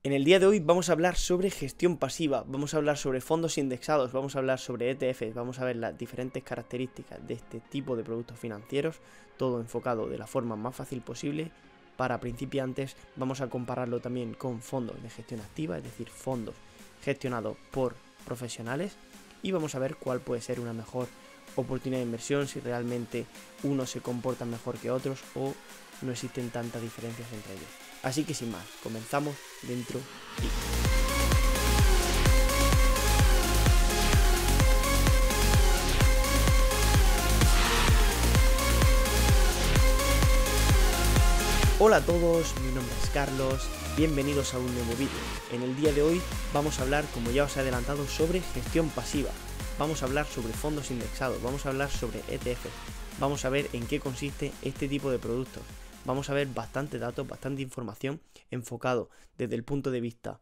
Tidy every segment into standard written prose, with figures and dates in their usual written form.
En el día de hoy vamos a hablar sobre gestión pasiva, vamos a hablar sobre fondos indexados, vamos a hablar sobre ETFs, vamos a ver las diferentes características de este tipo de productos financieros, todo enfocado de la forma más fácil posible. Para principiantes vamos a compararlo también con fondos de gestión activa, es decir, fondos gestionados por profesionales, y vamos a ver cuál puede ser una mejor oportunidad de inversión, si realmente unos se comportan mejor que otros o no existen tantas diferencias entre ellos. Así que sin más, comenzamos dentro y... Hola a todos, mi nombre es Carlos, bienvenidos a un nuevo vídeo. En el día de hoy vamos a hablar, como ya os he adelantado, sobre gestión pasiva. Vamos a hablar sobre fondos indexados, vamos a hablar sobre ETF, vamos a ver en qué consiste este tipo de productos. Vamos a ver bastante datos, bastante información enfocado desde el punto de vista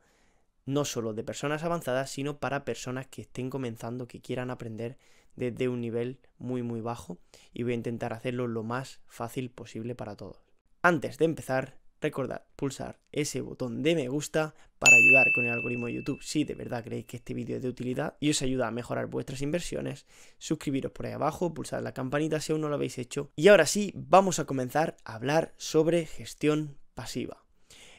no solo de personas avanzadas, sino para personas que estén comenzando, que quieran aprender desde un nivel muy bajo, y voy a intentar hacerlo lo más fácil posible para todos. Antes de empezar, recordad pulsar ese botón de me gusta para ayudar con el algoritmo de YouTube si de verdad creéis que este vídeo es de utilidad y os ayuda a mejorar vuestras inversiones. Suscribiros por ahí abajo, pulsar la campanita si aún no lo habéis hecho. Y ahora sí, vamos a comenzar a hablar sobre gestión pasiva.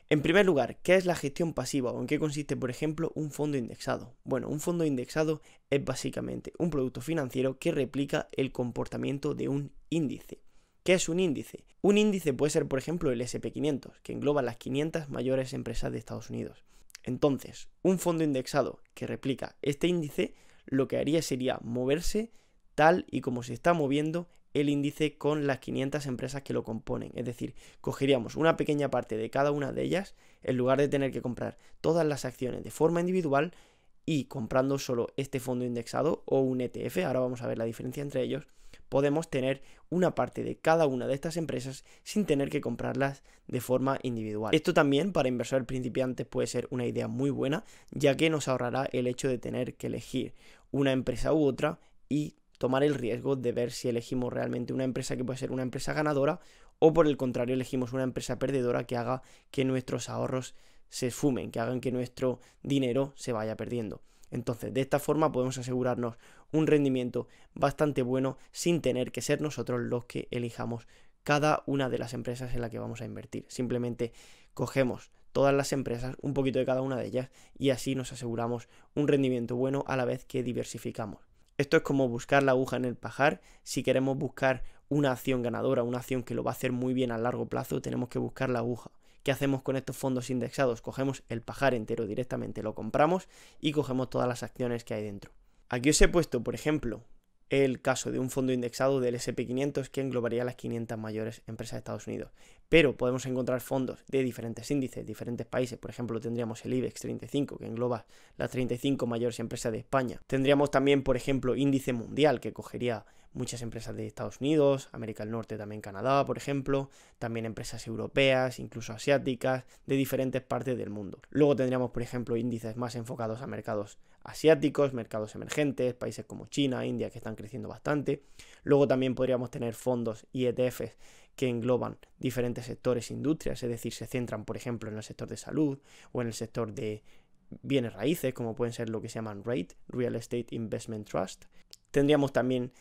En primer lugar, ¿qué es la gestión pasiva o en qué consiste, por ejemplo, un fondo indexado? Bueno, un fondo indexado es básicamente un producto financiero que replica el comportamiento de un índice. ¿Qué es un índice? Un índice puede ser, por ejemplo, el S&P500, que engloba las 500 mayores empresas de Estados Unidos. Entonces, un fondo indexado que replica este índice, lo que haría sería moverse tal y como se está moviendo el índice con las 500 empresas que lo componen. Es decir, cogeríamos una pequeña parte de cada una de ellas, en lugar de tener que comprar todas las acciones de forma individual y comprando solo este fondo indexado o un ETF, ahora vamos a ver la diferencia entre ellos, podemos tener una parte de cada una de estas empresas sin tener que comprarlas de forma individual. Esto también para inversores principiantes puede ser una idea muy buena, ya que nos ahorrará el hecho de tener que elegir una empresa u otra y tomar el riesgo de ver si elegimos realmente una empresa que puede ser una empresa ganadora o por el contrario elegimos una empresa perdedora que haga que nuestros ahorros se esfumen, que hagan que nuestro dinero se vaya perdiendo. Entonces, de esta forma podemos asegurarnos un rendimiento bastante bueno sin tener que ser nosotros los que elijamos cada una de las empresas en la que vamos a invertir. Simplemente cogemos todas las empresas, un poquito de cada una de ellas, y así nos aseguramos un rendimiento bueno a la vez que diversificamos. Esto es como buscar la aguja en el pajar. Si queremos buscar una acción ganadora, una acción que lo va a hacer muy bien a largo plazo, tenemos que buscar la aguja. ¿Qué hacemos con estos fondos indexados? Cogemos el pajar entero directamente, lo compramos y cogemos todas las acciones que hay dentro. Aquí os he puesto, por ejemplo, el caso de un fondo indexado del S&P500 que englobaría las 500 mayores empresas de Estados Unidos. Pero podemos encontrar fondos de diferentes índices, diferentes países. Por ejemplo, tendríamos el IBEX 35, que engloba las 35 mayores empresas de España. Tendríamos también, por ejemplo, índice mundial, que cogería muchas empresas de Estados Unidos, América del Norte, también Canadá, por ejemplo, también empresas europeas, incluso asiáticas, de diferentes partes del mundo. Luego tendríamos, por ejemplo, índices más enfocados a mercados asiáticos, mercados emergentes, países como China, India, que están creciendo bastante. Luego también podríamos tener fondos y ETFs que engloban diferentes sectores e industrias, es decir, se centran, por ejemplo, en el sector de salud o en el sector de bienes raíces, como pueden ser lo que se llaman REIT, Real Estate Investment Trust. Tendríamos también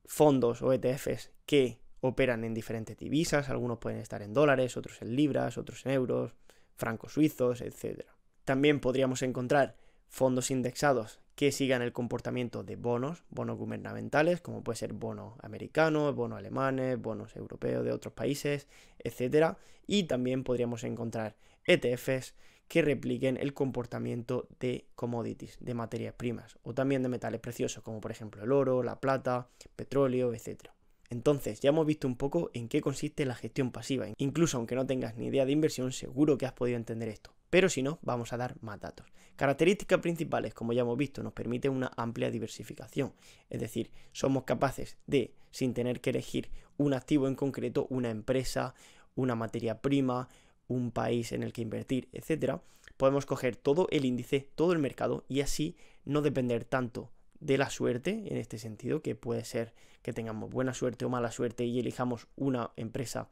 fondos o ETFs que operan en diferentes divisas, algunos pueden estar en dólares, otros en libras, otros en euros, francos suizos, etc. También podríamos encontrar fondos indexados que sigan el comportamiento de bonos gubernamentales, como puede ser bonos americanos, bonos alemanes, bonos europeos de otros países, etc. Y también podríamos encontrar ETFs que repliquen el comportamiento de commodities, de materias primas, o también de metales preciosos, como por ejemplo el oro, la plata, petróleo, etc. Entonces, ya hemos visto un poco en qué consiste la gestión pasiva. Incluso aunque no tengas ni idea de inversión, seguro que has podido entender esto. Pero si no, vamos a dar más datos. Características principales, como ya hemos visto, nos permite una amplia diversificación. Es decir, somos capaces de, sin tener que elegir un activo en concreto, una empresa, una materia prima, un país en el que invertir, etcétera, podemos coger todo el índice, todo el mercado y así no depender tanto de la suerte, en este sentido, que puede ser que tengamos buena suerte o mala suerte y elijamos una empresa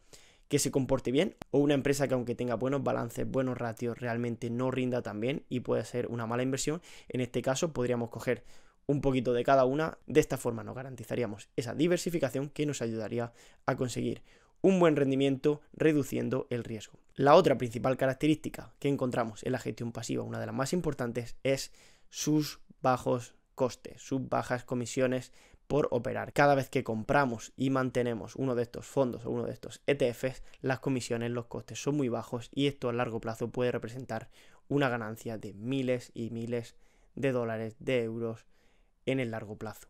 que se comporte bien, o una empresa que aunque tenga buenos balances, buenos ratios, realmente no rinda tan bien y puede ser una mala inversión. En este caso podríamos coger un poquito de cada una. De esta forma nos garantizaríamos esa diversificación que nos ayudaría a conseguir un buen rendimiento reduciendo el riesgo. La otra principal característica que encontramos en la gestión pasiva, una de las más importantes, es sus bajos costes, sus bajas comisiones por operar. Cada vez que compramos y mantenemos uno de estos fondos o uno de estos ETFs, las comisiones, los costes son muy bajos y esto a largo plazo puede representar una ganancia de miles y miles de dólares, de euros en el largo plazo.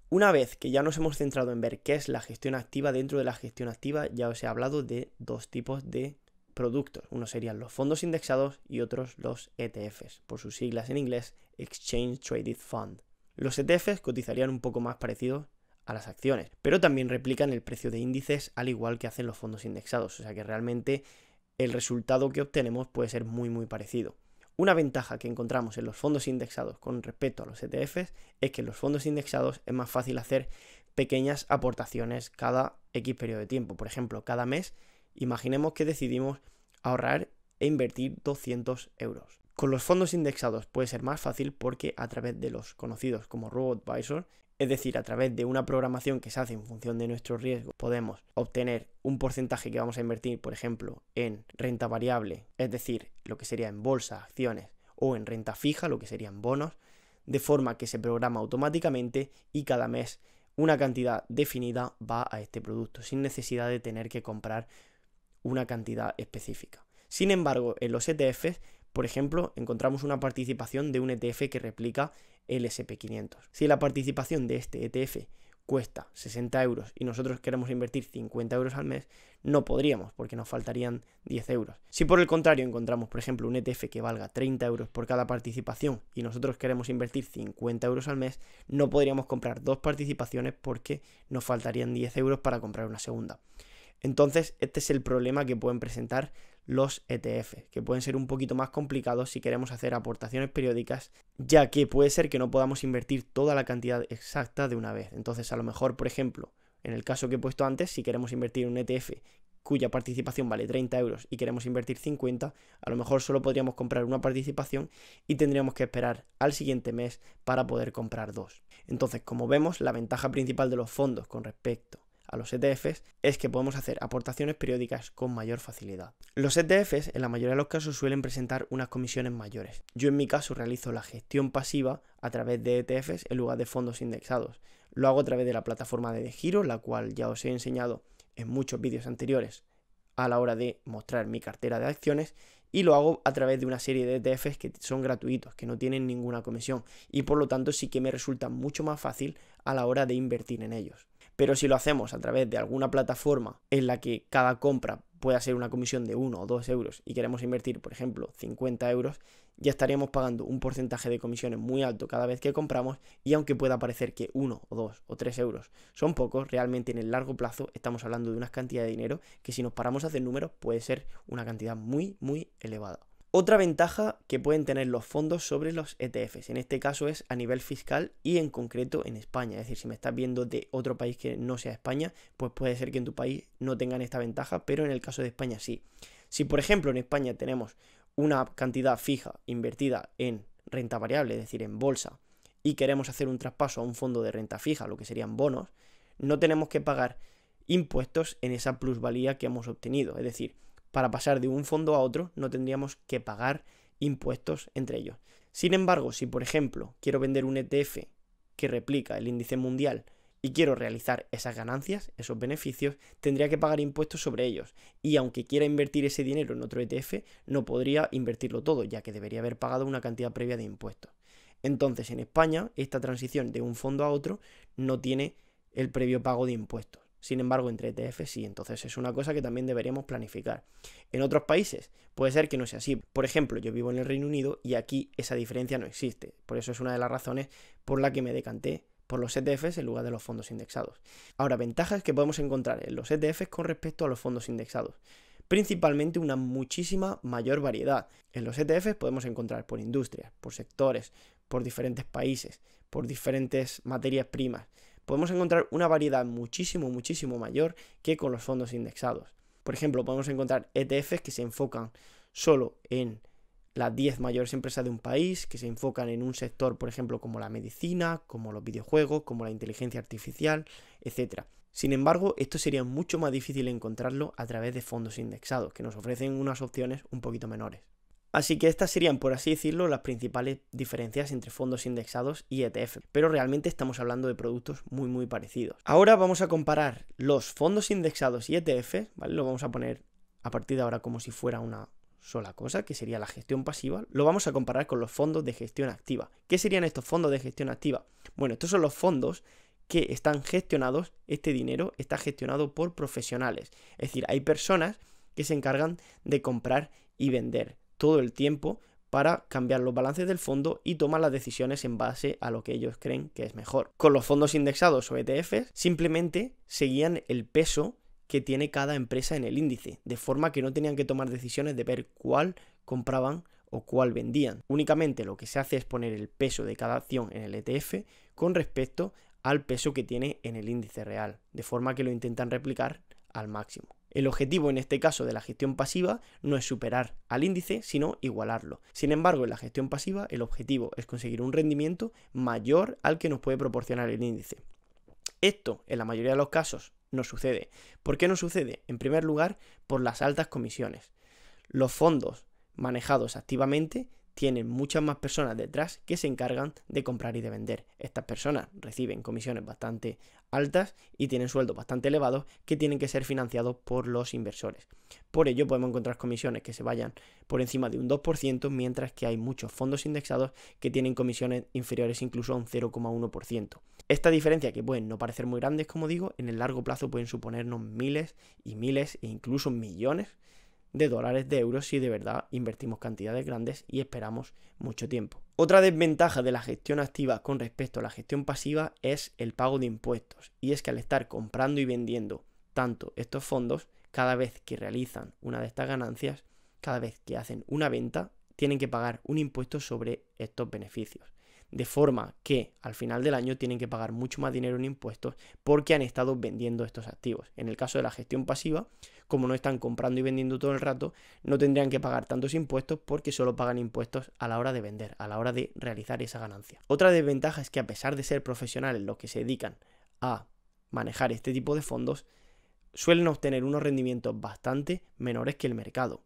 Una vez que ya nos hemos centrado en ver qué es la gestión activa, dentro de la gestión activa ya os he hablado de dos tipos de productos. Uno serían los fondos indexados y otros los ETFs, por sus siglas en inglés, Exchange Traded Fund. Los ETFs cotizarían un poco más parecidos a las acciones, pero también replican el precio de índices al igual que hacen los fondos indexados, o sea que realmente el resultado que obtenemos puede ser muy parecido. Una ventaja que encontramos en los fondos indexados con respecto a los ETFs es que en los fondos indexados es más fácil hacer pequeñas aportaciones cada X periodo de tiempo. Por ejemplo, cada mes, imaginemos que decidimos ahorrar e invertir 200 euros. Con los fondos indexados puede ser más fácil porque a través de los conocidos como robo-advisor, es decir, a través de una programación que se hace en función de nuestro riesgo, podemos obtener un porcentaje que vamos a invertir, por ejemplo, en renta variable, es decir, lo que sería en bolsa, acciones, o en renta fija, lo que serían bonos, de forma que se programa automáticamente y cada mes una cantidad definida va a este producto, sin necesidad de tener que comprar una cantidad específica. Sin embargo, en los ETFs, por ejemplo, encontramos una participación de un ETF que replica el SP500. Si la participación de este ETF cuesta 60 euros y nosotros queremos invertir 50 euros al mes, no podríamos porque nos faltarían 10 euros. Si por el contrario encontramos, por ejemplo, un ETF que valga 30 euros por cada participación y nosotros queremos invertir 50 euros al mes, no podríamos comprar dos participaciones porque nos faltarían 10 euros para comprar una segunda. Entonces, este es el problema que pueden presentar los ETF, que pueden ser un poquito más complicados si queremos hacer aportaciones periódicas, ya que puede ser que no podamos invertir toda la cantidad exacta de una vez. Entonces, a lo mejor, por ejemplo, en el caso que he puesto antes, si queremos invertir en un ETF cuya participación vale 30 euros y queremos invertir 50, a lo mejor solo podríamos comprar una participación y tendríamos que esperar al siguiente mes para poder comprar dos. Entonces, como vemos, la ventaja principal de los fondos con respecto a los ETFs es que podemos hacer aportaciones periódicas con mayor facilidad. Los ETFs en la mayoría de los casos suelen presentar unas comisiones mayores. Yo en mi caso realizo la gestión pasiva a través de ETFs en lugar de fondos indexados. Lo hago a través de la plataforma de DeGiro, la cual ya os he enseñado en muchos vídeos anteriores a la hora de mostrar mi cartera de acciones, y lo hago a través de una serie de ETFs que son gratuitos, que no tienen ninguna comisión y por lo tanto sí que me resulta mucho más fácil a la hora de invertir en ellos. Pero si lo hacemos a través de alguna plataforma en la que cada compra pueda ser una comisión de 1 o 2 euros y queremos invertir, por ejemplo, 50 euros, ya estaríamos pagando un porcentaje de comisiones muy alto cada vez que compramos, y aunque pueda parecer que 1 o 2 o 3 euros son pocos, realmente en el largo plazo estamos hablando de una cantidad de dinero que si nos paramos a hacer números puede ser una cantidad muy elevada. Otra ventaja que pueden tener los fondos sobre los ETFs, en este caso es a nivel fiscal y en concreto en España. Es decir, si me estás viendo de otro país que no sea España, pues puede ser que en tu país no tengan esta ventaja, pero en el caso de España sí. Si por ejemplo en España tenemos una cantidad fija invertida en renta variable, es decir, en bolsa, y queremos hacer un traspaso a un fondo de renta fija, lo que serían bonos, no tenemos que pagar impuestos en esa plusvalía que hemos obtenido. Es decir, para pasar de un fondo a otro no tendríamos que pagar impuestos entre ellos. Sin embargo, si por ejemplo quiero vender un ETF que replica el índice mundial y quiero realizar esas ganancias, esos beneficios, tendría que pagar impuestos sobre ellos. Y aunque quiera invertir ese dinero en otro ETF, no podría invertirlo todo, ya que debería haber pagado una cantidad previa de impuestos. Entonces, en España, esta transición de un fondo a otro no tiene el previo pago de impuestos. Sin embargo, entre ETFs sí, entonces es una cosa que también deberíamos planificar. En otros países puede ser que no sea así. Por ejemplo, yo vivo en el Reino Unido y aquí esa diferencia no existe. Por eso es una de las razones por la que me decanté por los ETFs en lugar de los fondos indexados. Ahora, ventajas que podemos encontrar en los ETFs con respecto a los fondos indexados. Principalmente una muchísima mayor variedad. En los ETFs podemos encontrar por industrias, por sectores, por diferentes países, por diferentes materias primas. Podemos encontrar una variedad muchísimo mayor que con los fondos indexados. Por ejemplo, podemos encontrar ETFs que se enfocan solo en las 10 mayores empresas de un país, que se enfocan en un sector, por ejemplo, como la medicina, como los videojuegos, como la inteligencia artificial, etc. Sin embargo, esto sería mucho más difícil encontrarlo a través de fondos indexados, que nos ofrecen unas opciones un poquito menores. Así que estas serían, por así decirlo, las principales diferencias entre fondos indexados y ETF, pero realmente estamos hablando de productos muy parecidos. Ahora vamos a comparar los fondos indexados y ETF, ¿vale? Lo vamos a poner a partir de ahora como si fuera una sola cosa, que sería la gestión pasiva. Lo vamos a comparar con los fondos de gestión activa. ¿Qué serían estos fondos de gestión activa? Bueno, estos son los fondos que están gestionados, este dinero está gestionado por profesionales. Es decir, hay personas que se encargan de comprar y vender todo el tiempo para cambiar los balances del fondo y tomar las decisiones en base a lo que ellos creen que es mejor. Con los fondos indexados o ETFs, simplemente seguían el peso que tiene cada empresa en el índice, de forma que no tenían que tomar decisiones de ver cuál compraban o cuál vendían. Únicamente lo que se hace es poner el peso de cada acción en el ETF con respecto al peso que tiene en el índice real, de forma que lo intentan replicar al máximo. El objetivo en este caso de la gestión pasiva no es superar al índice, sino igualarlo. Sin embargo, en la gestión pasiva el objetivo es conseguir un rendimiento mayor al que nos puede proporcionar el índice. Esto, en la mayoría de los casos, no sucede. ¿Por qué no sucede? En primer lugar, por las altas comisiones. Los fondos manejados activamente tienen muchas más personas detrás que se encargan de comprar y de vender. Estas personas reciben comisiones bastante altas y tienen sueldos bastante elevados que tienen que ser financiados por los inversores. Por ello podemos encontrar comisiones que se vayan por encima de un 2%, mientras que hay muchos fondos indexados que tienen comisiones inferiores incluso a un 0,1%. Esta diferencia, que pueden no parecer muy grandes, como digo, en el largo plazo pueden suponernos miles y miles e incluso millones de dólares, de euros, si de verdad invertimos cantidades grandes y esperamos mucho tiempo. Otra desventaja de la gestión activa con respecto a la gestión pasiva es el pago de impuestos, y es que al estar comprando y vendiendo tanto estos fondos, cada vez que realizan una de estas ganancias, cada vez que hacen una venta, tienen que pagar un impuesto sobre estos beneficios. De forma que al final del año tienen que pagar mucho más dinero en impuestos porque han estado vendiendo estos activos. En el caso de la gestión pasiva, como no están comprando y vendiendo todo el rato, no tendrían que pagar tantos impuestos porque solo pagan impuestos a la hora de vender, a la hora de realizar esa ganancia. Otra desventaja es que, a pesar de ser profesionales los que se dedican a manejar este tipo de fondos, suelen obtener unos rendimientos bastante menores que el mercado.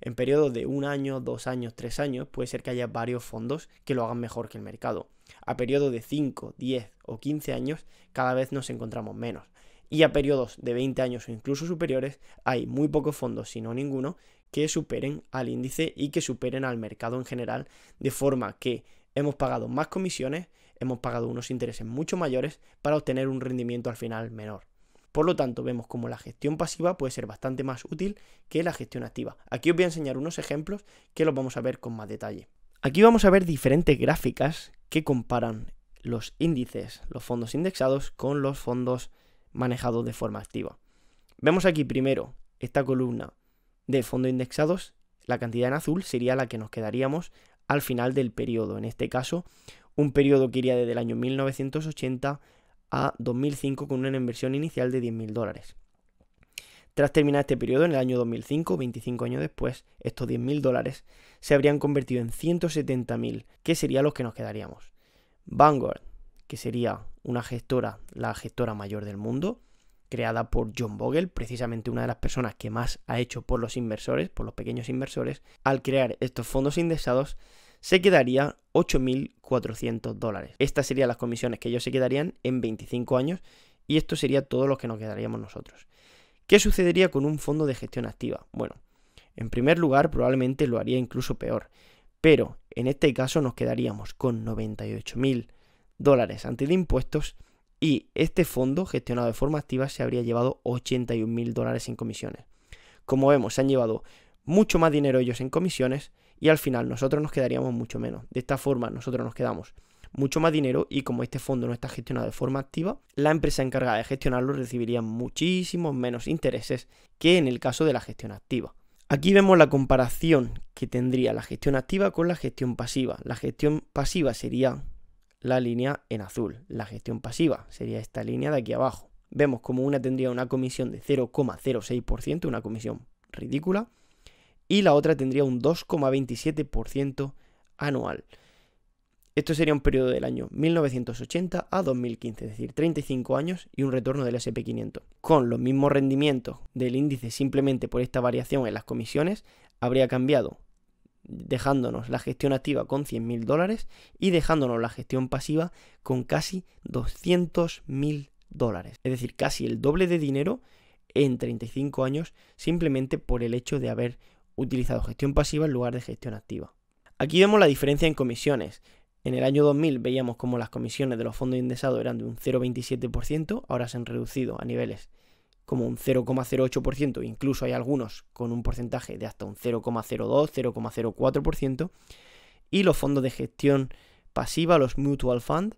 En periodos de 1 año, 2 años, 3 años, puede ser que haya varios fondos que lo hagan mejor que el mercado. A periodos de 5, 10 o 15 años, cada vez nos encontramos menos. Y a periodos de 20 años o incluso superiores, hay muy pocos fondos, si no ninguno, que superen al índice y que superen al mercado en general, de forma que hemos pagado más comisiones, hemos pagado unos intereses mucho mayores para obtener un rendimiento al final menor. Por lo tanto, vemos como la gestión pasiva puede ser bastante más útil que la gestión activa. Aquí os voy a enseñar unos ejemplos que los vamos a ver con más detalle. Aquí vamos a ver diferentes gráficas que comparan los índices, los fondos indexados, con los fondos manejados de forma activa. Vemos aquí primero esta columna de fondos indexados. La cantidad en azul sería la que nos quedaríamos al final del periodo. En este caso, un periodo que iría desde el año 1980 a 2005 con una inversión inicial de $10.000. Tras terminar este periodo, en el año 2005, 25 años después, estos $10.000 se habrían convertido en 170.000, que serían los que nos quedaríamos. Vanguard, que sería una gestora, la gestora mayor del mundo, creada por John Bogle, precisamente una de las personas que más ha hecho por los inversores, por los pequeños inversores, al crear estos fondos indexados, se quedaría $8.400. Estas serían las comisiones que ellos se quedarían en 25 años y esto sería todo lo que nos quedaríamos nosotros. ¿Qué sucedería con un fondo de gestión activa? Bueno, en primer lugar probablemente lo haría incluso peor, pero en este caso nos quedaríamos con $98.000 antes de impuestos y este fondo gestionado de forma activa se habría llevado $81.000 en comisiones. Como vemos, se han llevado mucho más dinero ellos en comisiones y al final nosotros nos quedaríamos mucho menos. De esta forma nosotros nos quedamos mucho más dinero y como este fondo no está gestionado de forma activa, la empresa encargada de gestionarlo recibiría muchísimos menos intereses que en el caso de la gestión activa. Aquí vemos la comparación que tendría la gestión activa con la gestión pasiva. La gestión pasiva sería la línea en azul, la gestión pasiva sería esta línea de aquí abajo. vemos como una tendría una comisión de 0,06%, una comisión ridícula, y la otra tendría un 2,27% anual. Esto sería un periodo del año 1980 a 2015, es decir, 35 años y un retorno del S&P 500. Con los mismos rendimientos del índice simplemente por esta variación en las comisiones, habría cambiado dejándonos la gestión activa con $100.000 y dejándonos la gestión pasiva con casi $200.000. Es decir, casi el doble de dinero en 35 años simplemente por el hecho de haber utilizado gestión pasiva en lugar de gestión activa. Aquí vemos la diferencia en comisiones. En el año 2000 veíamos como las comisiones de los fondos indexados eran de un 0,27%, ahora se han reducido a niveles como un 0,08%, incluso hay algunos con un porcentaje de hasta un 0,02, 0,04%, y los fondos de gestión pasiva, los mutual fund,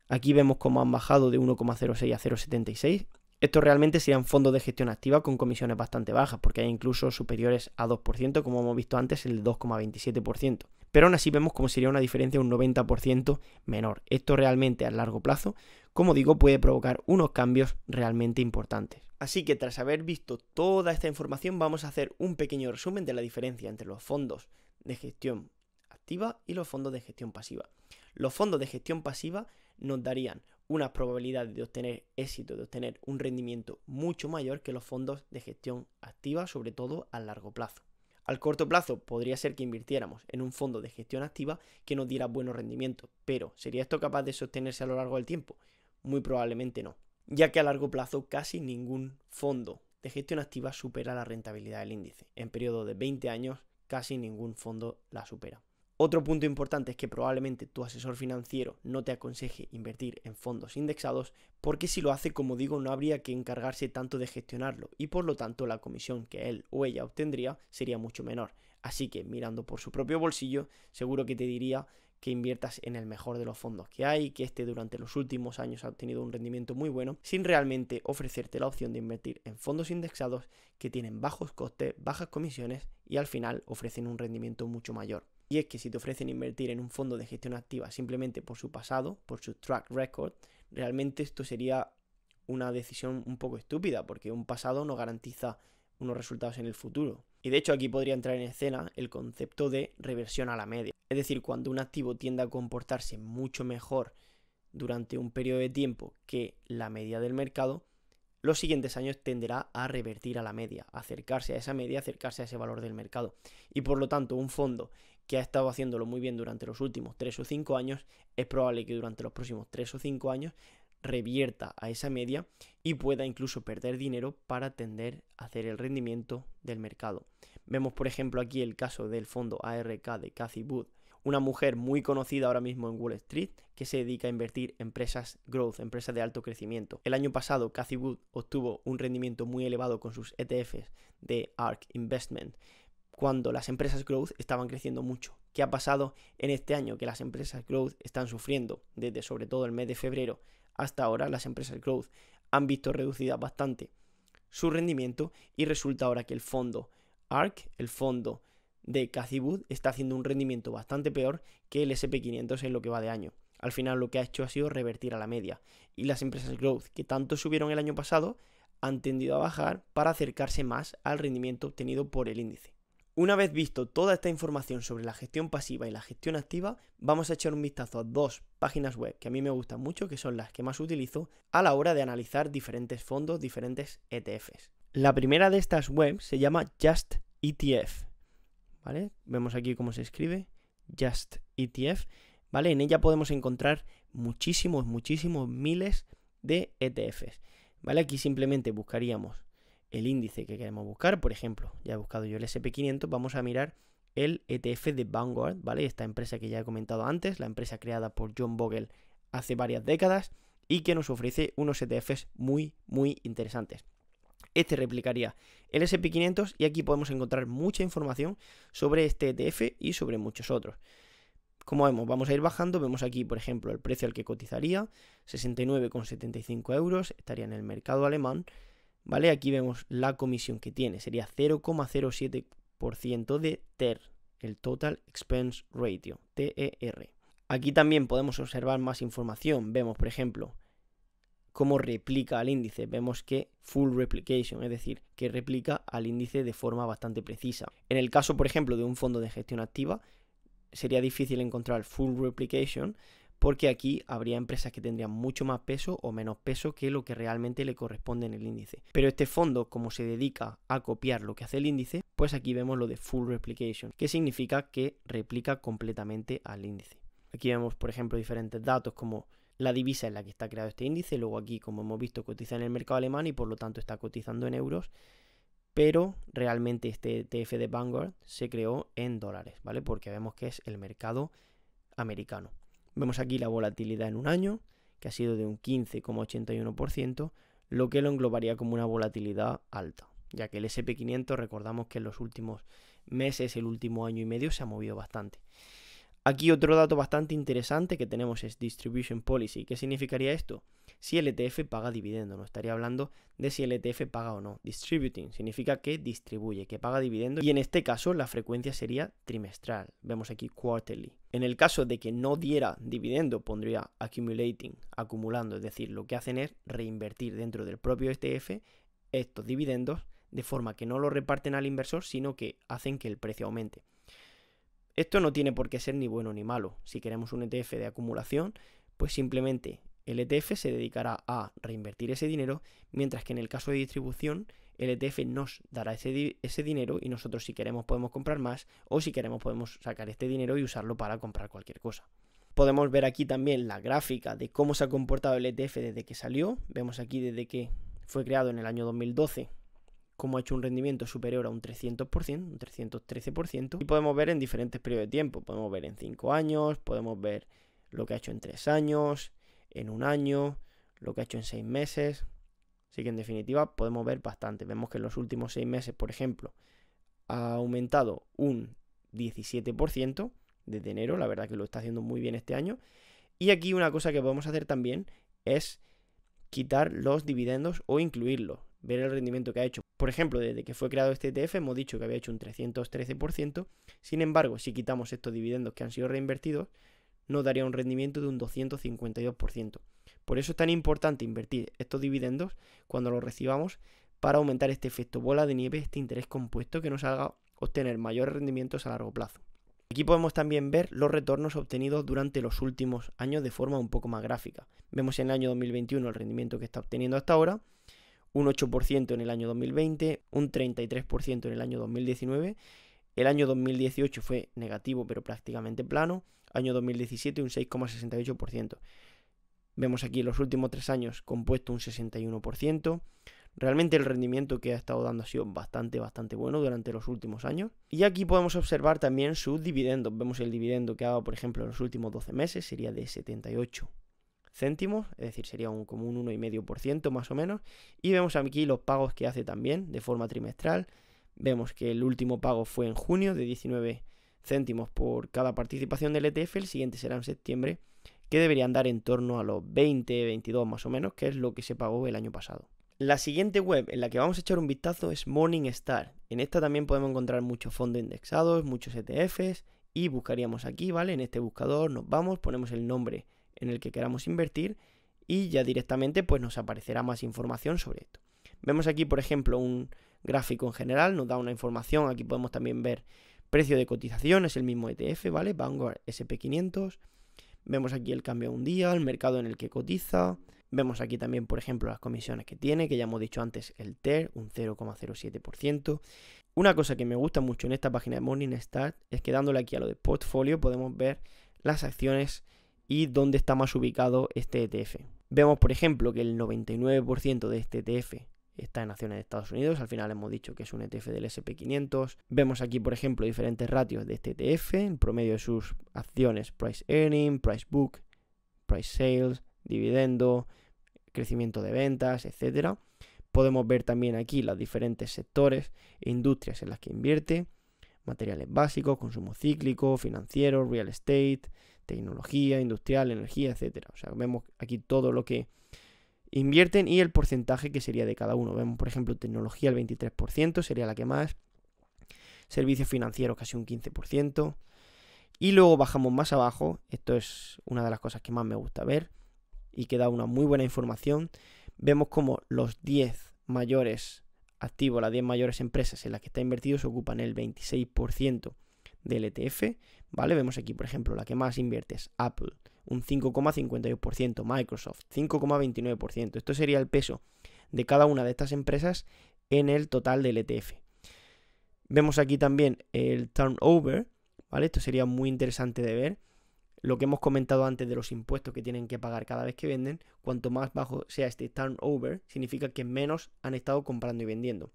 aquí vemos como han bajado de 1,06 a 0,76. Estos realmente serían fondos de gestión activa con comisiones bastante bajas, porque hay incluso superiores a 2%, como hemos visto antes, el 2,27%. Pero aún así vemos como sería una diferencia de un 90% menor. Esto realmente a largo plazo, como digo, puede provocar unos cambios realmente importantes. Así que tras haber visto toda esta información, vamos a hacer un pequeño resumen de la diferencia entre los fondos de gestión activa y los fondos de gestión pasiva. Los fondos de gestión pasiva nos darían una probabilidad de obtener éxito, de obtener un rendimiento mucho mayor que los fondos de gestión activa, sobre todo a largo plazo. Al corto plazo podría ser que invirtiéramos en un fondo de gestión activa que nos diera buenos rendimientos, pero ¿sería esto capaz de sostenerse a lo largo del tiempo? Muy probablemente no, ya que a largo plazo casi ningún fondo de gestión activa supera la rentabilidad del índice. En periodo de 20 años casi ningún fondo la supera. Otro punto importante es que probablemente tu asesor financiero no te aconseje invertir en fondos indexados porque si lo hace, como digo, no habría que encargarse tanto de gestionarlo y por lo tanto la comisión que él o ella obtendría sería mucho menor. Así que mirando por su propio bolsillo, seguro que te diría que inviertas en el mejor de los fondos que hay, que este durante los últimos años ha obtenido un rendimiento muy bueno, sin realmente ofrecerte la opción de invertir en fondos indexados que tienen bajos costes, bajas comisiones y al final ofrecen un rendimiento mucho mayor. Y es que si te ofrecen invertir en un fondo de gestión activa simplemente por su pasado, por su track record, realmente esto sería una decisión un poco estúpida, porque un pasado no garantiza unos resultados en el futuro. Y de hecho aquí podría entrar en escena el concepto de reversión a la media. Es decir, cuando un activo tiende a comportarse mucho mejor durante un periodo de tiempo que la media del mercado, los siguientes años tenderá a revertir a la media, acercarse a esa media, acercarse a ese valor del mercado. Y por lo tanto, un fondo que ha estado haciéndolo muy bien durante los últimos 3 o 5 años, es probable que durante los próximos 3 o 5 años revierta a esa media y pueda incluso perder dinero para tender a hacer el rendimiento del mercado. Vemos por ejemplo aquí el caso del fondo ARK de Cathie Wood, una mujer muy conocida ahora mismo en Wall Street que se dedica a invertir en empresas growth, empresas de alto crecimiento. El año pasado Cathie Wood obtuvo un rendimiento muy elevado con sus ETFs de ARK Investment, cuando las empresas growth estaban creciendo mucho. ¿Qué ha pasado en este año? Que las empresas growth están sufriendo desde sobre todo el mes de febrero hasta ahora. Las empresas growth han visto reducida bastante su rendimiento y resulta ahora que el fondo ARK, el fondo de Cathie Wood, está haciendo un rendimiento bastante peor que el S&P 500 en lo que va de año. Al final lo que ha hecho ha sido revertir a la media y las empresas growth que tanto subieron el año pasado han tendido a bajar para acercarse más al rendimiento obtenido por el índice. Una vez visto toda esta información sobre la gestión pasiva y la gestión activa, vamos a echar un vistazo a dos páginas web que a mí me gustan mucho, que son las que más utilizo a la hora de analizar diferentes fondos, diferentes ETFs. La primera de estas webs se llama Just ETF, ¿vale? Vemos aquí cómo se escribe, Just ETF, ¿vale? En ella podemos encontrar muchísimos miles de ETFs, ¿vale? Aquí simplemente buscaríamos el índice que queremos buscar. Por ejemplo, ya he buscado yo el S&P 500, vamos a mirar el ETF de Vanguard, ¿vale? Esta empresa que ya he comentado antes, la empresa creada por John Bogle hace varias décadas y que nos ofrece unos ETFs muy interesantes. Este replicaría el S&P 500 y aquí podemos encontrar mucha información sobre este ETF y sobre muchos otros. Como vemos, vamos a ir bajando, vemos aquí, por ejemplo, el precio al que cotizaría, 69,75 euros, estaría en el mercado alemán. ¿Vale? Aquí vemos la comisión que tiene, sería 0,07% de TER, el Total Expense Ratio, TER. Aquí también podemos observar más información, vemos por ejemplo cómo replica al índice. Vemos que full replication, es decir, que replica al índice de forma bastante precisa. En el caso, por ejemplo, de un fondo de gestión activa, sería difícil encontrar full replication porque aquí habría empresas que tendrían mucho más peso o menos peso que lo que realmente le corresponde en el índice. Pero este fondo, como se dedica a copiar lo que hace el índice, pues aquí vemos lo de full replication, que significa que replica completamente al índice. Aquí vemos, por ejemplo, diferentes datos como la divisa en la que está creado este índice. Luego aquí, como hemos visto, cotiza en el mercado alemán y por lo tanto está cotizando en euros. Pero realmente este ETF de Vanguard se creó en dólares, ¿vale? Porque vemos que es el mercado americano. Vemos aquí la volatilidad en un año, que ha sido de un 15,81%, lo que lo englobaría como una volatilidad alta, ya que el SP500, recordamos que en los últimos meses, el último año y medio, se ha movido bastante. Aquí otro dato bastante interesante que tenemos es Distribution Policy. ¿Qué significaría esto? Si el ETF paga dividendo, no estaría hablando de si el ETF paga o no. Distributing significa que distribuye, que paga dividendo, y en este caso la frecuencia sería trimestral. Vemos aquí quarterly. En el caso de que no diera dividendo, pondría accumulating, acumulando, es decir, lo que hacen es reinvertir dentro del propio ETF estos dividendos de forma que no lo reparten al inversor, sino que hacen que el precio aumente. Esto no tiene por qué ser ni bueno ni malo. Si queremos un ETF de acumulación, pues simplemente el ETF se dedicará a reinvertir ese dinero, mientras que en el caso de distribución, el ETF nos dará ese dinero y nosotros, si queremos, podemos comprar más, o si queremos podemos sacar este dinero y usarlo para comprar cualquier cosa. Podemos ver aquí también la gráfica de cómo se ha comportado el ETF desde que salió. Vemos aquí desde que fue creado en el año 2012 cómo ha hecho un rendimiento superior a un 300%, un 313%, y podemos ver en diferentes periodos de tiempo. Podemos ver en 5 años, podemos ver lo que ha hecho en 3 años, en un año, lo que ha hecho en 6 meses. Así que en definitiva podemos ver bastante. Vemos que en los últimos 6 meses, por ejemplo, ha aumentado un 17% desde enero. La verdad que lo está haciendo muy bien este año. Y aquí una cosa que podemos hacer también es quitar los dividendos o incluirlos, ver el rendimiento que ha hecho. Por ejemplo, desde que fue creado este ETF hemos dicho que había hecho un 313%, sin embargo, si quitamos estos dividendos que han sido reinvertidos, nos daría un rendimiento de un 252%. Por eso es tan importante invertir estos dividendos cuando los recibamos, para aumentar este efecto bola de nieve, este interés compuesto que nos haga obtener mayores rendimientos a largo plazo. Aquí podemos también ver los retornos obtenidos durante los últimos años de forma un poco más gráfica. Vemos en el año 2021 el rendimiento que está obteniendo hasta ahora, un 8% en el año 2020, un 33% en el año 2019, el año 2018 fue negativo pero prácticamente plano, año 2017 un 6,68%. Vemos aquí los últimos 3 años compuesto un 61%. Realmente el rendimiento que ha estado dando ha sido bastante bueno durante los últimos años. Y aquí podemos observar también sus dividendos. Vemos el dividendo que ha dado, por ejemplo, en los últimos 12 meses, sería de 78 céntimos, es decir, sería como un 1,5% más o menos. Y vemos aquí los pagos que hace también de forma trimestral. Vemos que el último pago fue en junio de 19 céntimos por cada participación del ETF, el siguiente será en septiembre, que deberían dar en torno a los 20, 22 más o menos, que es lo que se pagó el año pasado. La siguiente web en la que vamos a echar un vistazo es Morningstar. En esta también podemos encontrar muchos fondos indexados, muchos ETFs, y buscaríamos aquí, ¿vale? En este buscador nos vamos, ponemos el nombre en el que queramos invertir y ya directamente pues nos aparecerá más información sobre esto. Vemos aquí, por ejemplo, un gráfico en general, nos da una información. Aquí podemos también ver precio de cotización, es el mismo ETF, ¿vale? Vanguard SP500. Vemos aquí el cambio a un día, el mercado en el que cotiza. Vemos aquí también, por ejemplo, las comisiones que tiene, que ya hemos dicho antes, el TER, un 0,07%. Una cosa que me gusta mucho en esta página de Morningstar es que dándole aquí a lo de portfolio podemos ver las acciones y dónde está más ubicado este ETF. Vemos, por ejemplo, que el 99% de este ETF está en acciones de Estados Unidos. Al final hemos dicho que es un ETF del SP500. Vemos aquí, por ejemplo, diferentes ratios de este ETF, el promedio de sus acciones, Price Earning, Price Book, Price Sales, dividendo, crecimiento de ventas, etcétera. Podemos ver también aquí los diferentes sectores e industrias en las que invierte: materiales básicos, consumo cíclico, financiero, real estate, tecnología, industrial, energía, etcétera. O sea, vemos aquí todo lo que invierten y el porcentaje que sería de cada uno. Vemos, por ejemplo, tecnología el 23%, sería la que más. Servicios financieros casi un 15%. Y luego bajamos más abajo. Esto es una de las cosas que más me gusta ver. y que da una muy buena información. Vemos como los 10 mayores activos, las 10 mayores empresas en las que está invertido se ocupan el 26% del ETF, ¿vale? Vemos aquí, por ejemplo, la que más invierte es Apple, un 5,52%, Microsoft, 5,29%. Esto sería el peso de cada una de estas empresas en el total del ETF. Vemos aquí también el turnover, ¿vale? Esto sería muy interesante de ver. Lo que hemos comentado antes de los impuestos que tienen que pagar cada vez que venden, cuanto más bajo sea este turnover, significa que menos han estado comprando y vendiendo.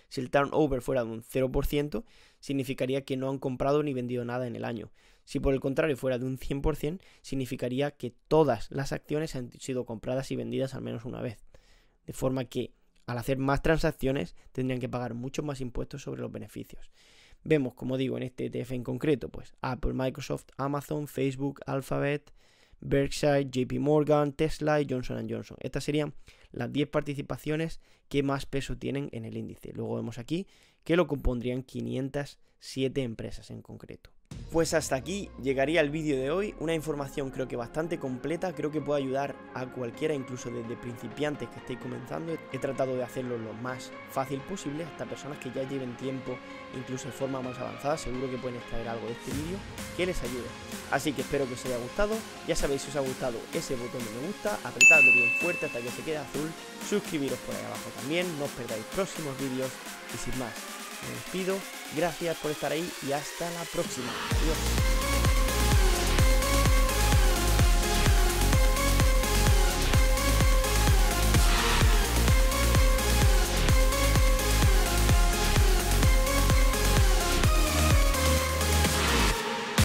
Si el turnover fuera de un 0%, significaría que no han comprado ni vendido nada en el año. Si por el contrario fuera de un 100%, significaría que todas las acciones han sido compradas y vendidas al menos una vez. De forma que al hacer más transacciones tendrían que pagar muchos más impuestos sobre los beneficios. Vemos, como digo, en este ETF en concreto, pues Apple, Microsoft, Amazon, Facebook, Alphabet, Berkshire, JP Morgan, Tesla y Johnson & Johnson. Estas serían las 10 participaciones que más peso tienen en el índice. Luego vemos aquí que lo compondrían 507 empresas en concreto. Pues hasta aquí llegaría el vídeo de hoy, una información creo que bastante completa, creo que puede ayudar a cualquiera, incluso desde principiantes que estéis comenzando. He tratado de hacerlo lo más fácil posible, hasta personas que ya lleven tiempo, incluso de forma más avanzada, seguro que pueden extraer algo de este vídeo que les ayude. Así que espero que os haya gustado, ya sabéis, si os ha gustado ese botón de me gusta, apretadlo bien fuerte hasta que se quede azul, suscribiros por ahí abajo también, no os perdáis próximos vídeos y sin más. Me despido, gracias por estar ahí y hasta la próxima. Adiós.